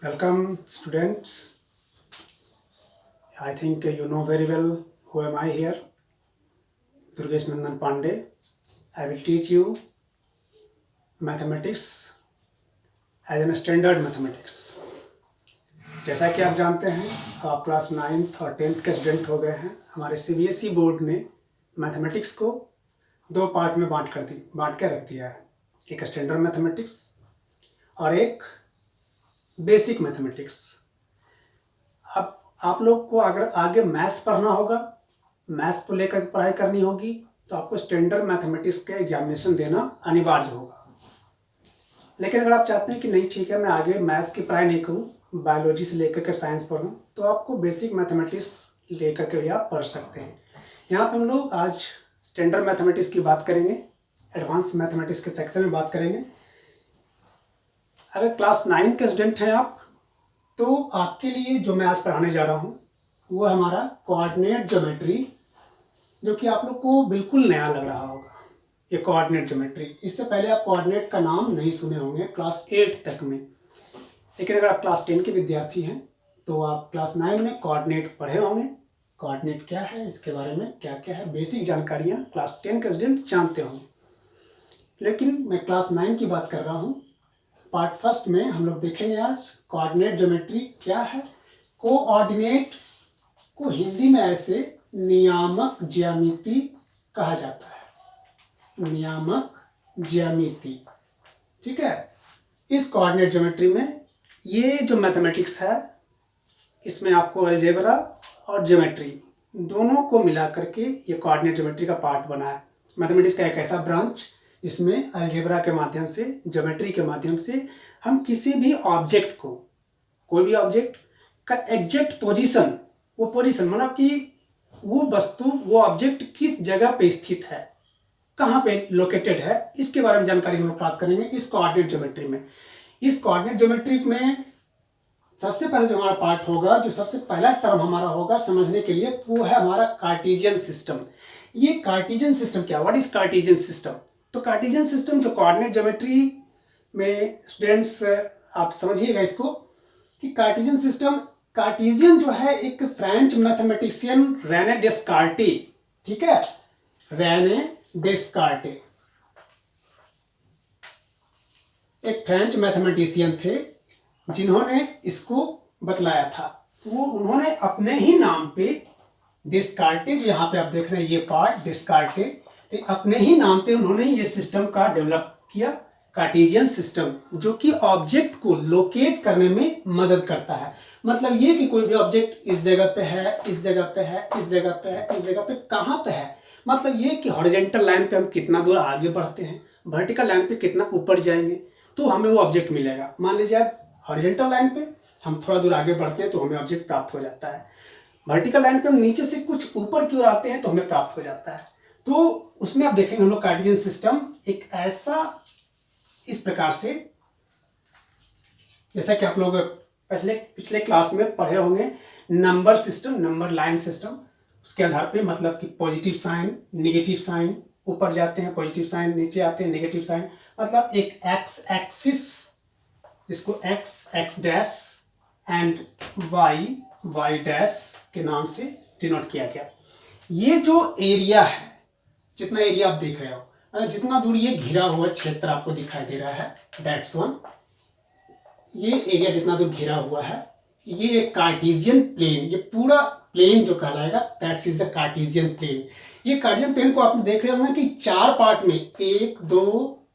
Welcome, students. I think you know very well who am I here. Durgesh Nandan Pandey. I will teach you mathematics as an standard mathematics. जैसा कि आप जानते हैं, आप class 9th और 10th के student हो गए हैं. हमारे CBSE बोर्ड ने मैथमेटिक्स को दो पार्ट में बांट के रख दिया है. एक स्टैंडर्ड मैथमेटिक्स और एक बेसिक मैथमेटिक्स. अब आप लोग को अगर आगे मैथ्स पढ़ना होगा, मैथ्स को लेकर पढ़ाई करनी होगी, तो आपको स्टैंडर्ड मैथमेटिक्स का एग्जामिनेशन देना अनिवार्य होगा. लेकिन अगर आप चाहते हैं कि नहीं ठीक है, मैं आगे मैथ्स की पढ़ाई नहीं करूं, बायोलॉजी से लेकर के साइंस पढ़ूं, तो आपको बेसिक मैथमेटिक्स लेकर के भी आप पढ़ सकते हैं. यहाँ पे हम लोग आज स्टैंडर्ड मैथमेटिक्स की बात करेंगे, एडवांस मैथमेटिक्स के सेक्शन में बात करेंगे. अगर क्लास 9 के स्टूडेंट हैं आप, तो आपके लिए जो मैं आज पढ़ाने जा रहा हूँ वो हमारा कोऑर्डिनेट ज्योमेट्री, जो कि आप लोग को बिल्कुल नया लग रहा होगा. ये कोऑर्डिनेट ज्योमेट्री, इससे पहले आप कोऑर्डिनेट का नाम नहीं सुने होंगे क्लास 8 तक में. लेकिन अगर आप क्लास 10 के विद्यार्थी हैं तो आप क्लास 9 में कोऑर्डिनेट पढ़े होंगे. कोऑर्डिनेट क्या है, इसके बारे में क्या क्या है, बेसिक जानकारियाँ क्लास 10 के स्टूडेंट जानते होंगे. लेकिन मैं क्लास 9 की बात कर रहा हूँ. पार्ट फर्स्ट में हम लोग देखेंगे आज कोऑर्डिनेट ज्योमेट्री क्या है. कोऑर्डिनेट को हिंदी में ऐसे नियामक ज्यामिति कहा जाता है. नियामक ज्यामिति, ठीक है. इस कोऑर्डिनेट ज्योमेट्री में ये जो मैथमेटिक्स है, इसमें आपको अलजेब्रा और ज्योमेट्री दोनों को मिला करके ये कोऑर्डिनेट ज्योमेट्री का पार्ट बना है. मैथमेटिक्स का एक ऐसा ब्रांच जिसमें अलजेब्रा के माध्यम से, ज्योमेट्री के माध्यम से हम किसी भी ऑब्जेक्ट को, कोई भी ऑब्जेक्ट का एग्जैक्ट पोजीशन, वो पोजीशन मतलब कि वो वस्तु, वो ऑब्जेक्ट किस जगह पे स्थित है, कहाँ पे लोकेटेड है, इसके बारे में जानकारी हम लोग प्राप्त करेंगे इस कोऑर्डिनेट ज्योमेट्री में. इस कोऑर्डिनेट ज्योमेट्री में सबसे पहले जो हमारा पार्ट होगा, जो सबसे पहला टर्म हमारा होगा समझने के लिए, वो है हमारा कार्टेशियन सिस्टम. ये कार्टेशियन सिस्टम क्या, व्हाट इज कार्टेशियन सिस्टम? तो कार्टेशियन सिस्टम जो कोऑर्डिनेट ज्योमेट्री में स्टूडेंट्स आप समझिएगा इसको, कि कार्टेशियन सिस्टम, कार्टेशियन जो है एक फ्रेंच मैथमेटिशियन रेने डेस्कार्टे, ठीक है, रेने डेस्कार्टे एक फ्रेंच मैथमेटिशियन थे जिन्होंने इसको बतलाया था. वो उन्होंने अपने ही नाम पे डेस्कार्टे, जो यहाँ पे आप देख रहे हैं ये पार्ट डेस्कार्टे, तो अपने ही नाम पे उन्होंने ये सिस्टम का डेवलप किया, कार्टेशियन सिस्टम, जो कि ऑब्जेक्ट को लोकेट करने में मदद करता है. मतलब ये कि कोई भी ऑब्जेक्ट इस जगह पे है, इस जगह पे है, इस जगह पे है, इस जगह पे कहाँ पे है. मतलब ये कि हॉरिजॉन्टल लाइन पे हम कितना दूर आगे बढ़ते हैं, वर्टिकल लाइन पे कितना ऊपर जाएंगे, तो हमें वो ऑब्जेक्ट मिलेगा. मान लीजिए आप हॉरिजॉन्टल लाइन पे हम थोड़ा दूर आगे बढ़ते हैं तो हमें ऑब्जेक्ट प्राप्त हो जाता है. वर्टिकल लाइन पे हम नीचे से कुछ ऊपर की ओर आते हैं तो हमें प्राप्त हो जाता है. तो उसमें आप देखेंगे हम लोग कार्टेशियन सिस्टम एक ऐसा, इस प्रकार से, जैसा कि आप लोग पिछले क्लास में पढ़े होंगे, number system, number line system. उसके आधार पे मतलब कि पॉजिटिव साइन, नेगेटिव साइन, ऊपर जाते हैं पॉजिटिव साइन, नीचे आते हैं नेगेटिव साइन. मतलब एक एक्स एक्सिस, जिसको X dash and Y dash के नाम से डिनोट किया गया. ये जो एरिया है, जितना एरिया आप देख रहे हो, मतलब जितना दूर ये घिरा हुआ क्षेत्र आपको दिखाई दे रहा है, दैट्स वन. ये एरिया जितना दूर घिरा हुआ है, ये एक कार्टेशियन प्लेन, ये पूरा प्लेन जो कहलाएगा, that's is the Cartesian plane. ये कार्टेशियन प्लेन को आप देख रहे होंगे कि चार पार्ट में, 1 2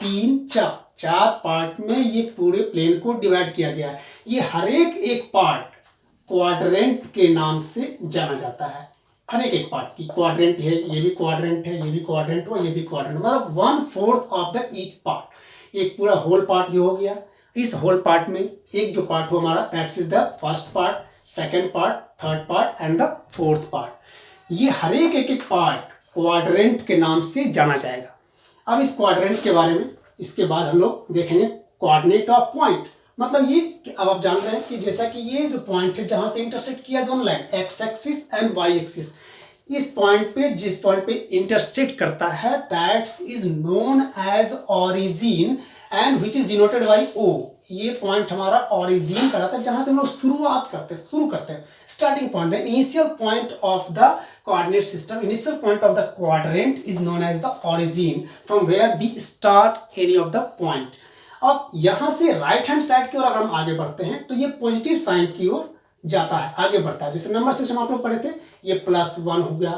3 4, चार पार्ट में ये पूरे प्लेन को डिवाइड किया गया है. ये हर एक पार्ट क्वाड्रेंट के नाम से जाना जाता है. हर एक पार्ट की क्वाड्रेंट है, ये भी क्वाड्रेंट है, ये भी क्वाड्रेंट हो, ये भी क्वाड्रेंट, मतलब 1/4 ऑफ द ईच पार्ट. एक पूरा होल पार्ट जो हो गया. इस होल पार्ट में एक जो पार्ट हो हमारा, that's is the first part, second part, third part and the fourth part. ये हर एक पार्ट क्वाड्रेंट के नाम से जाना जाएगा. अब इस क्वाड्रेंट के बारे में इसके बाद हम लोग देखेंगे कोऑर्डिनेट ऑफ पॉइंट. मतलब ये कि अब आप जान रहे हैं कि जैसा कि ये जो पॉइंट है जहां से इंटरसेक्ट किया दोनों line, X axis and Y axis, इस पॉइंट पे, जिस पॉइंट पे इंटरसेक्ट करता है, that's is known as origin and which is denoted by O. ये पॉइंट हमारा ओरिजिन कहलाता है, जहां से हम लोग शुरू करते हैं starting point. The initial point of the coordinate system, initial point of the quadrant is known as the origin from where we start any of the point. अब यहां से राइट हैंड साइड की ओर अगर हम आगे बढ़ते हैं तो ये पॉजिटिव साइन की ओर जाता है, आगे बढ़ता है। जैसे नंबर सिस्टम आप लोग पढ़े थे, ये +1 हो गया,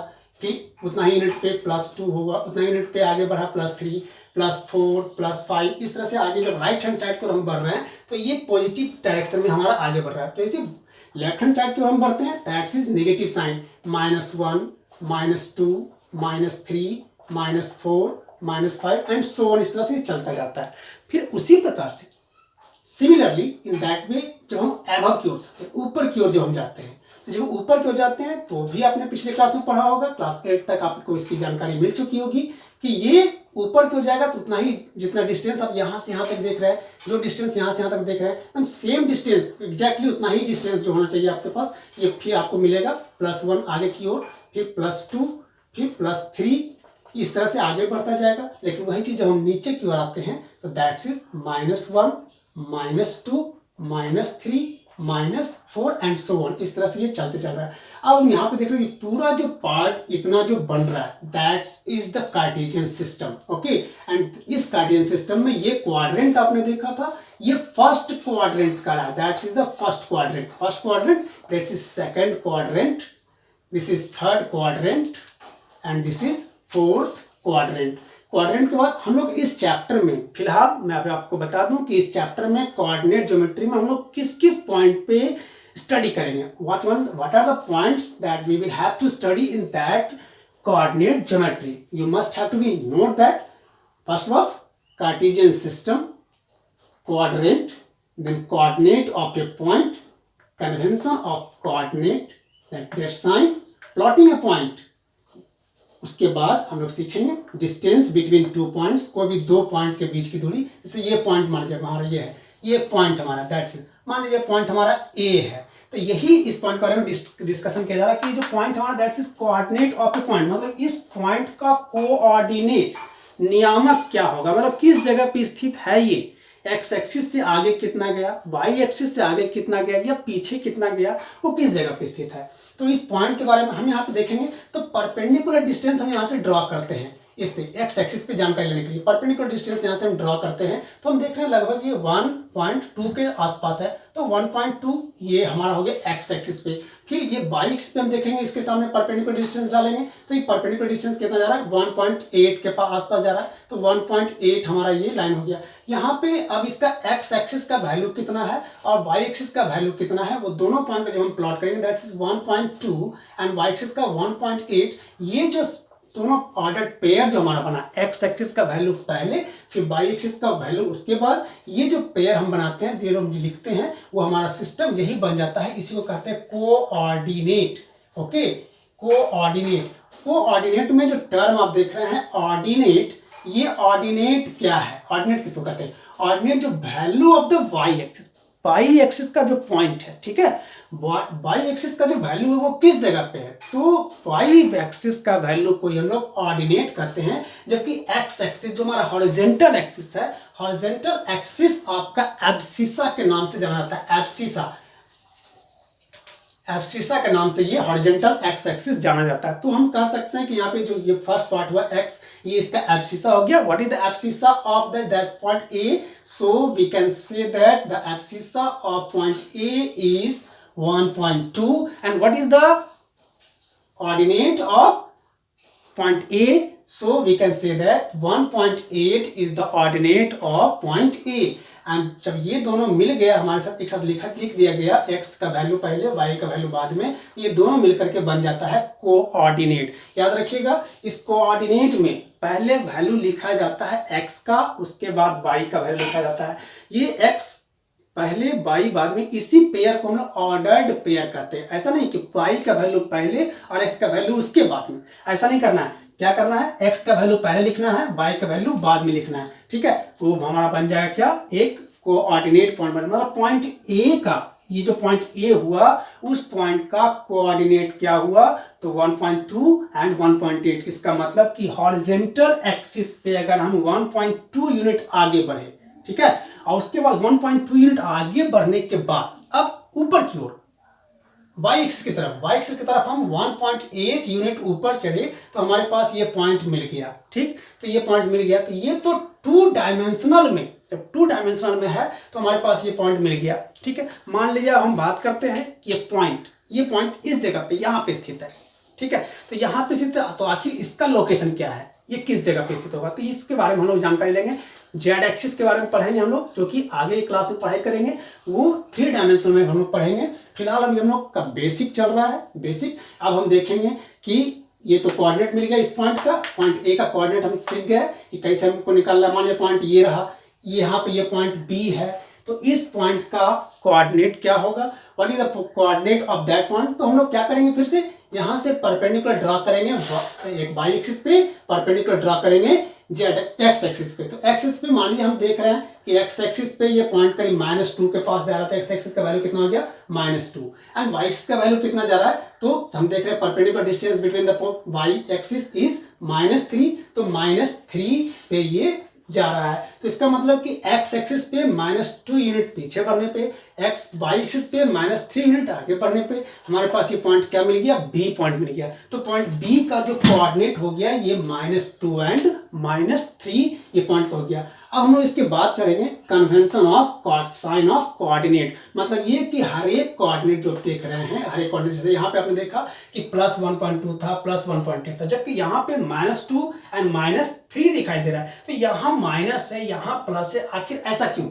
फिर उतना ही यूनिट पे +2 होगा, उतना यूनिट पे आगे बढ़ा +3, +4, +5, इस तरह से आगे जब राइट हैंड साइड की ओर हम बढ़ रहे हैं तो ये पॉजिटिव डायरेक्शन में हमारा आगे बढ़ रहा है। तो इसे लेफ्ट हैंड साइड की ओर हम बढ़ते हैं, that is negative sign, -1, -2, -3, -4, -5 and so on, इस तरह से चलता जाता है। फिर उसी प्रकार से सिमिलरली इन दैट वे जब हम अबव की ओर जाते हैं, ऊपर की ओर जब हम जाते हैं, तो जब ऊपर की ओर जाते हैं तो भी आपने पिछले क्लास में पढ़ा होगा, क्लास 8 तक आपको इसकी जानकारी मिल चुकी होगी कि ये ऊपर की ओर जाएगा तो उतना ही, जितना डिस्टेंस आप यहाँ से यहाँ तक देख रहे हैं, जो डिस्टेंस यहाँ से यहाँ तक देख रहे हैं, हम सेम डिस्टेंस एग्जैक्टली उतना ही डिस्टेंस जो होना चाहिए आपके पास, ये फिर आपको मिलेगा +1 आगे की ओर, फिर +2, फिर +3, इस तरह से आगे बढ़ता जाएगा। लेकिन वही चीज जब हम नीचे की ओर आते हैं तो that is -1, -2, -3, -4 and so on, इस तरह से ये चलते चल रहा है। अब हम यहाँ पे देख रहे हैं पूरा जो पार्ट इतना जो बन रहा है, that is the Cartesian system. Okay, and इस कार्टेशियन सिस्टम में ये क्वाड्रेंट आपने देखा था, ये फर्स्ट क्वाड्रेंट का है, that is the first quadrant, that is second quadrant, this is third quadrant and this is fourth quadrant. Quadrant के बाद हम लोग इस चैप्टर में, फिलहाल मैं आपको बता दूं कि इस चैप्टर में कोऑर्डिनेट ज्योमेट्री में हम लोग किस किस पॉइंट पे स्टडी करेंगे, what are the points that we will have to study in that coordinate geometry. You must have to be note that first of Cartesian system, quadrant, then coordinate of a point, convention of coordinate, then their sign, plotting a point। उसके बाद हम लोग सीखेंगे distance between 2 points, कोई भी 2 point के बीच की दूरी। जैसे ये पॉइंट मान लीजिए हमारा ये है, ये पॉइंट हमारा दैट्स, मान लीजिए पॉइंट हमारा ए है, तो यही इस पॉइंट के बारे में डिस्कशन किया जा रहा है कि जो पॉइंट हमारा that's is coordinate of A point, मतलब इस पॉइंट का कोऑर्डिनेट नियामक क्या होगा, मतलब किस जगह पे स्थित है ये, एक्स एक्सिस से आगे कितना गया, वाई एक्सिस से आगे कितना गया या पीछे कितना गया, वो किस जगह पे स्थित है। तो इस पॉइंट के बारे में हम यहाँ पे देखेंगे। तो परपेंडिकुलर डिस्टेंस हम यहाँ से ड्रॉ करते हैं, इससे एक्स एक्सिस पे जानकारी लेने के लिए परपेंडिकुलर डिस्टेंस यहाँ से हम ड्रॉ करते हैं। तो हम देख रहे हैं लगभग ये 1.2 के आसपास है, तो 1.2 ये हमारा हो गया एक्स एक्सिस पे। फिर ये वाई एक्सिस पे हम देखेंगे, इसके सामने परपेंडिकुलर डिस्टेंस डालेंगे तो ये परपेंडिकुलर डिस्टेंस कितना जा रहा है, 1.8 के आसपास जा रहा है, तो 1.8 हमारा ये लाइन हो गया। यहाँ पे अब इसका एक्स एक्सिस का वैल्यू कितना है और वाई एक्सिस का वैल्यू कितना है, वो दोनों पॉइंट पे जब हम प्लॉट करेंगे that is 1.2 and Y axis का 1.8। ये जो दोनों ऑर्डर पेयर जो हमारा बना, एक्स एक्सिस का वैल्यू पहले फिर वाई एक्सिस का वैल्यू उसके बाद, ये जो पेयर हम बनाते हैं, जो हम लिखते हैं, वो हमारा सिस्टम यही बन जाता है। इसी को कहते हैं कोऑर्डिनेट। ओके, कोऑर्डिनेट में जो टर्म आप देख रहे हैं ऑर्डिनेट, ये ऑर्डिनेट क्या है, ऑर्डिनेट किसको कहते हैं, ऑर्डिनेट जो value of the Y axis का जो पॉइंट है, ठीक है, वाई एक्सिस का जो वैल्यू है वो किस जगह पे है, तो वाई एक्सिस का वैल्यू को हम लोग ऑर्डिनेट करते हैं। जबकि एक्स एक्सिस जो हमारा हॉरिजॉन्टल एक्सिस है, हॉरिजॉन्टल एक्सिस आपका एब्सिसा के नाम से जाना जाता है, एब्सिसा के नाम से ये हॉरिजॉन्टल एक्स एक्सिस जाना जाता है। तो हम कह सकते हैं कि यहाँ पे जो ये फर्स्ट पार्ट हुआ एक्स, ये इसका एब्सिसा हो गया। What is the abscissa of that point A, so we can say that the abscissa of point A is 1.2 and what is the ordinate of point A, so we can say that 1.8 is the ordinate of point A। And जब ये दोनों मिल गया हमारे साथ एक साथ लिख दिया गया, x का वैल्यू पहले y का वैल्यू बाद में, ये दोनों मिलकर के बन जाता है कोऑर्डिनेट। याद रखिएगा, इस कोऑर्डिनेट में पहले वैल्यू लिखा जाता है x का, उसके बाद y का वैल्यू लिखा जाता है। ये x पहले y बाद में, इसी पेयर को हम लोग ऑर्डर्ड पेयर कहते हैं। ऐसा नहीं कि y का वैल्यू पहले और x का वैल्यू उसके बाद में, ऐसा नहीं करना है। क्या करना है, x का वैल्यू पहले लिखना है, y का वैल्यू बाद में लिखना है, ठीक है। तो हमारा बन जाएगा क्या, एक कोऑर्डिनेट पॉइंट बना, मतलब पॉइंट A का, ये जो पॉइंट A हुआ उस पॉइंट का कोऑर्डिनेट क्या हुआ, तो 1.2 एंड 1.8। इसका मतलब कि हॉरिजॉन्टल एक्सिस पे अगर हम 1.2 यूनिट आगे बढ़े, ठीक है, और उसके बाद 1.2 यूनिट आगे बढ़ने के बाद अब ऊपर की ओर y एक्सिस की तरफ हम 1.8 यूनिट ऊपर चले तो हमारे पास ये पॉइंट मिल गया। ठीक, तो ये पॉइंट मिल गया, तो ये तो टू डायमेंशनल में, जब टू डायमेंशनल में है तो हमारे पास ये पॉइंट मिल गया। ठीक है, मान लीजिए अब हम बात करते हैं कि ये पॉइंट इस जगह पे यहाँ पे स्थित है। ठीक है, तो यहाँ पे स्थित है, तो आखिर इसका लोकेशन क्या है, ये किस जगह पे स्थित होगा, तो इसके बारे में हम लोग जानकारी लेंगे। जेड एक्सिस के बारे में पढ़ेंगे हम लोग, जो कि आगे क्लास में पढ़ाई करेंगे, वो 3 डायमेंशन में हम लोग पढ़ेंगे। फिलहाल अभी हम लोग का बेसिक चल रहा है, बेसिक। अब हम देखेंगे कि ये तो कोऑर्डिनेट मिल गया इस पॉइंट का, पॉइंट ए का कोऑर्डिनेट हम सीख गए कि कैसे हमको निकालना है। मान लीजिए पॉइंट ये रहा, यहाँ पे ये पॉइंट बी है, तो इस पॉइंट का कोऑर्डिनेट क्या होगा, what is the coordinate of that point. तो हम लोग क्या करेंगे, फिर से यहाँ से परपेंडिकुलर ड्रा करेंगे, एक वाई एक्सिस पे परपेंडिकुलर ड्रा करेंगे जेड एक्स एक्सिस पे। तो एक्सिस पे मान लीजिए हम देख रहे हैं कि एक्स एक्सिस पे ये पॉइंट करीब -2 के पास जा रहा था, एक्स एक्सिस का वैल्यू कितना हो गया -2, एंड वाई एक्सिस का वैल्यू कितना जा रहा है, तो हम देख रहे हैं perpendicular distance between the Y axis is -3, तो -3 पे ये जा रहा है। तो इसका मतलब कि एक्स एक्सिस पे -2 यूनिट पीछे बढ़ने पे, एक्स वाई एक्सिस पे -3 यूनिट आगे बढ़ने पे हमारे पास ये पॉइंट क्या मिल गया, बी पॉइंट मिल गया। तो पॉइंट बी का जो कोऑर्डिनेट हो गया ये -2 एंड -3 ये पॉइंट हो गया। अब हम लोग इसके बाद करेंगे convention of sine of coordinate, मतलब ये कि हर एक कोऑर्डिनेट जो देख रहे हैं, हर एक कोऑर्डिनेट, जैसे यहाँ पे आपने देखा कि +1.2 था, +1.8 था, जबकि यहाँ पे -2 एंड -3 दिखाई दे रहा है। तो यहाँ माइनस है, यहाँ प्लस है, आखिर ऐसा क्यों,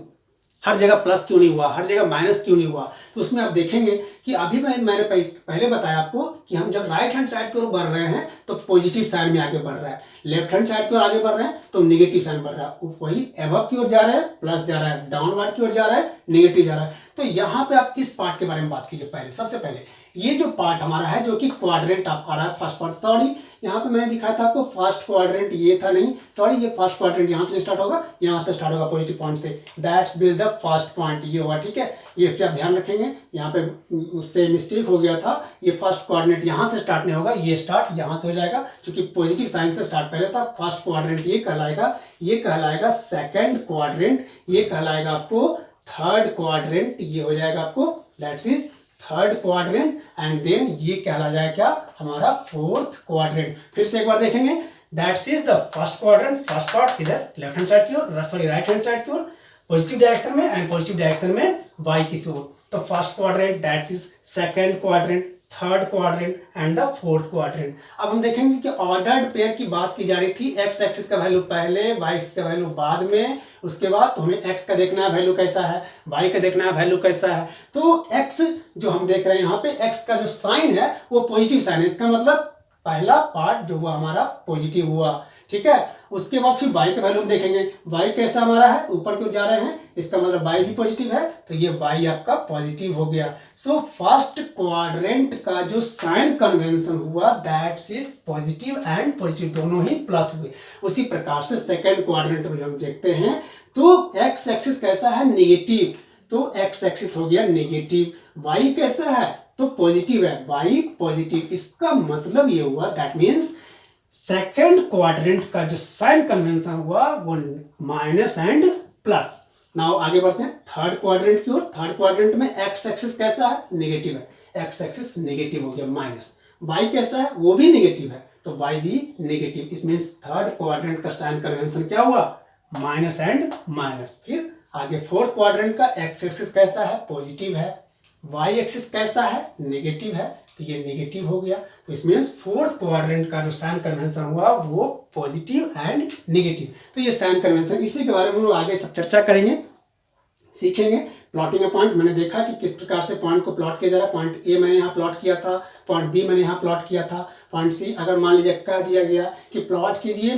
हर जगह प्लस क्यों नहीं हुआ, हर जगह माइनस क्यों नहीं हुआ। तो उसमें आप देखेंगे कि अभी मैंने पहले बताया आपको कि हम जब राइट हैंड साइड की ओर बढ़ रहे हैं तो पॉजिटिव साइन में आगे बढ़ रहा है, लेफ्ट हैंड साइड की ओर आगे बढ़ रहे हैं तो नेगेटिव साइन बढ़ रहा है, वही एबव की ओर जा रहा है प्लस जा रहा है, डाउनवर्ड की ओर जा रहा है नेगेटिव जा रहा है। तो यहाँ पे आप इस पार्ट के बारे में बात कीजिए। पहले सबसे पहले ये जो पार्ट हमारा है जो कि क्वाड्रेंट आपका रहा है, फर्स्ट पार्ट, सॉरी यहाँ पे मैंने दिखाया था आपको फर्स्ट क्वाड्रेंट, ये था नहीं, सॉरी, ये फर्स्ट क्वाड्रेंट यहाँ से स्टार्ट होगा, यहाँ से स्टार्ट होगा पॉजिटिव पॉइंट से, that's will the first point, ये होगा। ठीक है, ये क्या ध्यान रखेंगे, यहाँ पे उससे मिस्टेक हो गया था, ये फर्स्ट कोऑर्डिनेट यहाँ से स्टार्ट नहीं होगा, ये स्टार्ट यहाँ से हो जाएगा, क्योंकि पॉजिटिव साइन से स्टार्ट पहले था। फर्स्ट क्वाड्रेंट ये कहलाएगा सेकंड क्वाड्रेंट, ये कहलाएगा आपको थर्ड क्वाड्रेंट, ये हो जाएगा आपको that's is third quadrant, and then ये कहला जाएगा क्या, हमारा फोर्थ क्वाड्रेंट। फिर से एक बार देखेंगे, that's is the first quadrant, first part इधर लेफ्ट हैंड साइड की ओर, सॉरी राइट हैंड साइड की ओर पॉजिटिव डायरेक्शन में, एंड पॉजिटिव डायरेक्शन में वाई की ओर। तो first quadrant, that's is second quadrant, third quadrant and the fourth quadrant. अब हम देखेंगे कि ऑर्डर्ड पेयर की बात की जा रही थी, एक्स एक्सिस का वैल्यू पहले, वाई एक्सिस का वैल्यू बाद में, उसके बाद तो हमें एक्स का देखना है वैल्यू कैसा है, वाई का देखना है वैल्यू कैसा है। तो एक्स जो हम देख रहे हैं यहाँ पे, एक्स का जो साइन है वो पॉजिटिव साइन है, इसका मतलब पहला पार्ट जो हुआ हमारा पॉजिटिव हुआ। ठीक है, उसके बाद फिर वाई का वैल्यू हम देखेंगे, वाई कैसा हमारा है, ऊपर क्यों जा रहे हैं, इसका मतलब वाई भी पॉजिटिव है, तो ये वाई आपका पॉजिटिव हो गया। सो फर्स्ट क्वाड्रेंट का जो साइन कन्वेंशन हुआ that's is positive and positive दोनों ही प्लस हुए। उसी प्रकार से सेकंड क्वाड्रेंट में हम देखते हैं तो एक्स एक्सिस कैसा है, नेगेटिव, तो एक्स एक्सिस हो गया नेगेटिव, वाई कैसा है तो पॉजिटिव है, वाई पॉजिटिव। इसका मतलब ये हुआ दैट मीन्स सेकेंड क्वाड्रेंट का जो साइन कन्वेंशन हुआ वो माइनस एंड प्लस। नाउ आगे बढ़ते हैं थर्ड क्वाड्रेंट की ओर। थर्ड क्वाड्रेंट में एक्स एक्सिस कैसा है, नेगेटिव है, एक्स एक्सिस नेगेटिव हो गया माइनस, वाई कैसा है वो भी नेगेटिव है, तो वाई भी negative. It means third quadrant का साइन कन्वेंशन क्या हुआ, माइनस एंड माइनस। फिर आगे फोर्थ क्वाड्रेंट का एक्स एक्सिस कैसा है, पॉजिटिव है, वाई एक्सिस कैसा है, नेगेटिव है, तो ये नेगेटिव हो गया। तो इसमें फोर्थ क्वाड्रेंट का जो साइन कन्वेंशन हुआ वो पॉजिटिव एंड नेगेटिव। तो ये साइन कन्वेंशन, इसी के बारे में हम लोग आगे सब चर्चा करेंगे, सीखेंगे। प्लॉटिंग ऑफ पॉइंट मैंने देखा कि किस प्रकार से पॉइंट को प्लॉट किया जा रहा है। पॉइंट ए मैंने यहाँ प्लॉट किया था, पॉइंट बी मैंने यहाँ प्लॉट किया था, पॉइंट सी अगर मान लीजिए कह दिया गया कि प्लॉट कीजिए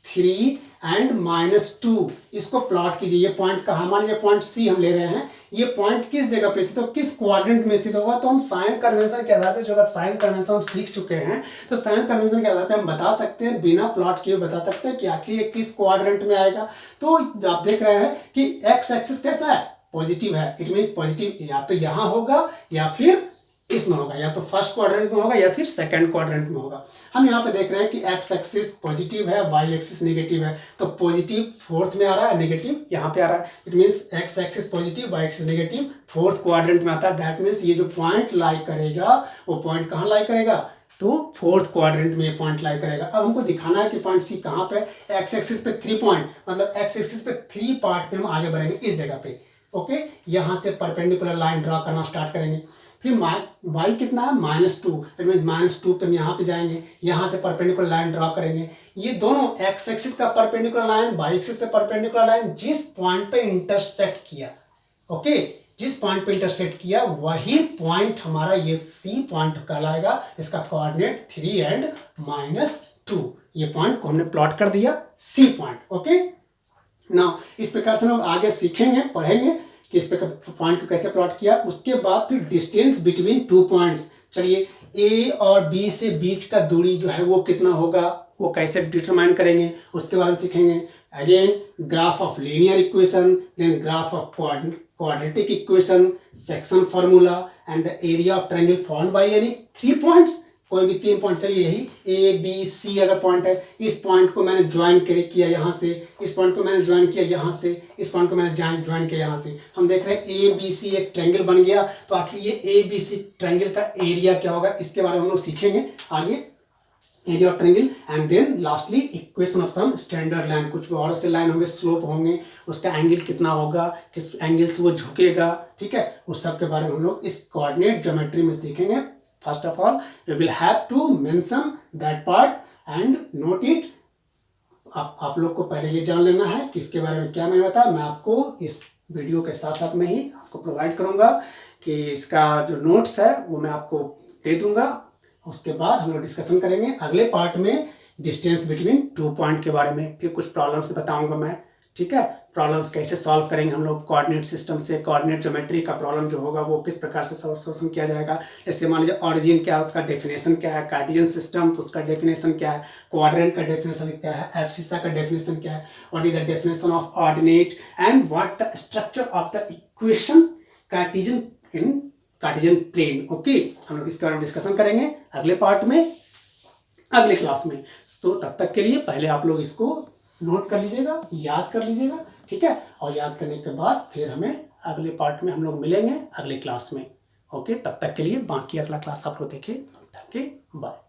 3 एंड -2, इसको प्लॉट कीजिए। ये पॉइंट कहाँ, मान लीजिए पॉइंट सी हम ले रहे हैं, ये पॉइंट किस जगह पे स्थित हो, किस क्वाड्रेंट में स्थित होगा। तो हम साइन कन्वेंशन के आधार पे, जो साइन कन्वेंशन हम सीख चुके हैं, तो साइन कन्वेंशन के आधार पे हम बता सकते हैं, बिना प्लॉट किए बता सकते हैं कि आखिर ये किस क्वाड्रेंट में आएगा। तो आप देख रहे हैं कि एक्स एक्सिस कैसा है, पॉजिटिव है, इट मीन्स पॉजिटिव या तो यहाँ होगा या फिर इसमें होगा, या तो फर्स्ट क्वाड्रेंट में होगा या फिर सेकंड क्वाड्रेंट में होगा। हम यहाँ पे देख रहे हैं कि एक्स एक्सिस पॉजिटिव है, वाई एक्सिस नेगेटिव है, तो पॉजिटिव फोर्थ में आ रहा है, नेगेटिव यहाँ पे आ रहा है। It means X axis positive, Y axis negative, fourth quadrant में आता है। दैट मीन्स ये जो पॉइंट लाई करेगा वो पॉइंट कहाँ लाई करेगा, तो फोर्थ क्वाड्रेंट में पॉइंट लाई करेगा। अब हमको दिखाना है कि पॉइंट सी कहाँ पे, एक्स एक्सिस पे 3 पॉइंट, मतलब एक्स एक्सिस पे 3 पार्ट पे हम आगे बढ़ेंगे इस जगह पे। ओके, यहाँ से परपेंडिकुलर लाइन ड्रा करना स्टार्ट करेंगे। फिर वाई कितना है, -2, दैट मीन्स -2 पे हम यहाँ पे जाएंगे, यहाँ से परपेंडिकुलर लाइन ड्रा करेंगे। ये दोनों एक्स एक्सिस का परपेंडिकुलर लाइन, वाई एक्सिस से परपेंडिकुलर लाइन जिस पॉइंट पे इंटरसेक्ट किया, ओके, जिस पॉइंट पे इंटरसेक्ट किया वही पॉइंट हमारा ये सी पॉइंट कहलाएगा। इसका कोऑर्डिनेट 3 एंड -2, ये पॉइंट को हमने प्लॉट कर दिया, सी पॉइंट। ओके, नाउ इस प्रकार से हम आगे सीखेंगे, पढ़ेंगे कि इस प्रकार पॉइंट को कैसे प्लॉट किया। उसके बाद फिर डिस्टेंस बिटवीन 2 पॉइंट्स, चलिए ए और बी से बीच का दूरी जो है वो कितना होगा, वो कैसे डिटरमाइन करेंगे, उसके बारे में सीखेंगे। Again graph of linear equation, then graph of quadratic equation, section formula and the area of triangle formed by any 3 points, कोई भी 3 पॉइंट, चलिए यही ए बी सी अगर पॉइंट है, इस पॉइंट को मैंने ज्वाइन किया यहाँ से, इस पॉइंट को मैंने ज्वाइन किया यहाँ से, इस पॉइंट को मैंने ज्वाइन किया यहाँ से। हम देख रहे हैं ए बी सी एक ट्रायंगल बन गया, तो आखिर ये ए बी सी ट्रायंगल का एरिया क्या होगा, इसके बारे में हम लोग सीखेंगे आगे, area of triangle. And then lastly equation of some standard line, कुछ और से लाइन होंगे, स्लोप होंगे, उसका एंगल कितना होगा, किस एंगल से वो झुकेगा, ठीक है, उस सब के बारे में हम लोग इस कोऑर्डिनेट ज्योमेट्री में सीखेंगे। First of all, you will have to mention that part and note it. आप लोग को पहले ये जान लेना है कि इसके बारे में क्या मैंने बताया। मैं आपको इस वीडियो के साथ साथ में ही आपको प्रोवाइड करूंगा कि इसका जो नोट्स है वो मैं आपको दे दूंगा। उसके बाद हम लोग डिस्कशन करेंगे अगले पार्ट में डिस्टेंस बिटवीन 2 पॉइंट के बारे में, फिर कुछ प्रॉब्लम्स बताऊंगा मैं, ठीक है, प्रॉब्लम्स कैसे सॉल्व करेंगे हम लोग कोऑर्डिनेट सिस्टम से, कोऑर्डिनेट ज्योमेट्री का प्रॉब्लम जो होगा वो किस प्रकार से सॉल्यूशन किया जाएगा। जैसे मान लीजिए ऑरिजिन क्या है, उसका डेफिनेशन क्या है, कार्टेशियन सिस्टम तो उसका डेफिनेशन क्या है, क्वाड्रेंट का डेफिनेशन क्या है, एब्सिसा का डेफिनेशन क्या है, what is the definition of ordinate and what the structure of the equation Cartesian in Cartesian plane. Okay, हम लोग इसके बारे में डिस्कशन करेंगे अगले पार्ट में, अगले क्लास में। तो तब तक के लिए पहले आप लोग इसको नोट कर लीजिएगा, याद कर लीजिएगा, ठीक है, और याद करने के बाद फिर हमें अगले पार्ट में हम लोग मिलेंगे अगले क्लास में। ओके, तब तक के लिए बाकी अगला क्लास आप लोग देखें, तब तक के बाय।